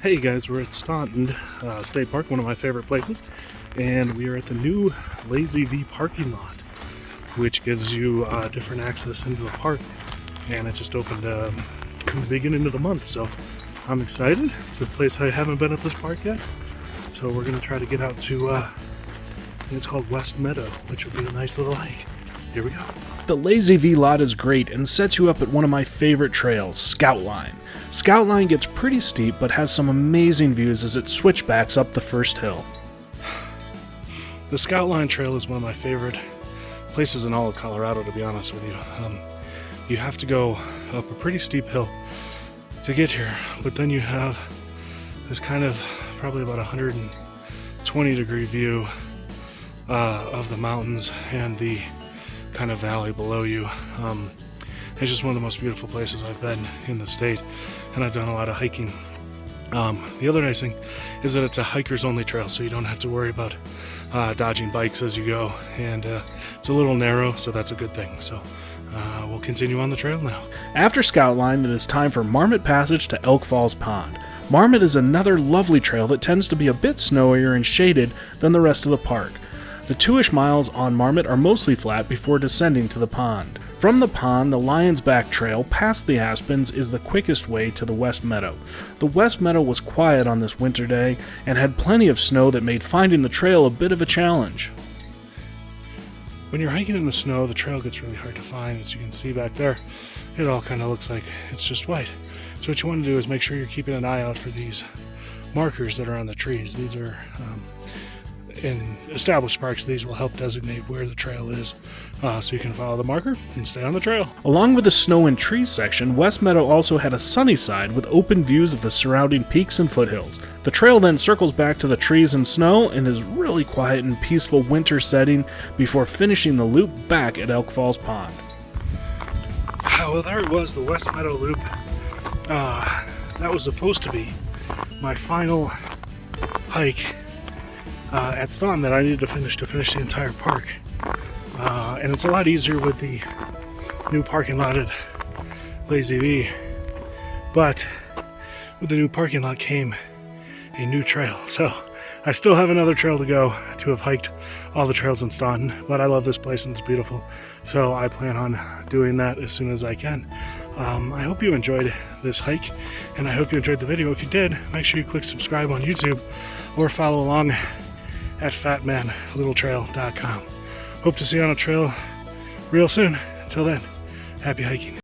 Hey guys, we're at Staunton State Park, one of my favorite places, and we are at the new Lazy V parking lot, which gives you different access into the park, and it just opened in the beginning of the month, so I'm excited. It's a place I haven't been at this park yet, so we're going to try to get out to, I think it's called West Meadow, which will be a nice little hike. Here we go. The Lazy V lot is great and sets you up at one of my favorite trails, Scout Line. Scout Line gets pretty steep but has some amazing views as it switchbacks up the first hill. The Scout Line Trail is one of my favorite places in all of Colorado, to be honest with you. You have to go up a pretty steep hill to get here, but then you have this kind of probably about 120 degree view of the mountains and the kind of valley below you. It's just one of the most beautiful places I've been in the state, and I've done a lot of hiking. The other nice thing is that it's a hikers only trail, so you don't have to worry about dodging bikes as you go, and it's a little narrow, so that's a good thing. So we'll continue on the trail now. After Scout Line, it is time for Marmot Passage to Elk Falls Pond. Marmot is another lovely trail that tends to be a bit snowier and shaded than the rest of the park. The 2-ish miles on Marmot are mostly flat before descending to the pond. From the pond, the Lion's Back Trail past the Aspens is the quickest way to the West Meadow. The West Meadow was quiet on this winter day and had plenty of snow that made finding the trail a bit of a challenge. When you're hiking in the snow, the trail gets really hard to find. As you can see back there, it all kind of looks like it's just white. So what you want to do is make sure you're keeping an eye out for these markers that are on the trees. These are in established parks, these will help designate where the trail is, so you can follow the marker and stay on the trail. Along with the snow and trees section, West Meadow also had a sunny side with open views of the surrounding peaks and foothills. The trail then circles back to the trees and snow and is really quiet and peaceful winter setting before finishing the loop back at Elk Falls Pond. Well, there it was, the West Meadow loop. That was supposed to be my final hike at Staunton that I needed to finish the entire park. And it's a lot easier with the new parking lot at Lazy V. But with the new parking lot came a new trail. So I still have another trail to go to have hiked all the trails in Staunton, but I love this place and it's beautiful. So I plan on doing that as soon as I can. I hope you enjoyed this hike, and I hope you enjoyed the video. If you did, make sure you click subscribe on YouTube or follow along at fatmanlittletrail.com. Hope to see you on a trail real soon. Until then, happy hiking.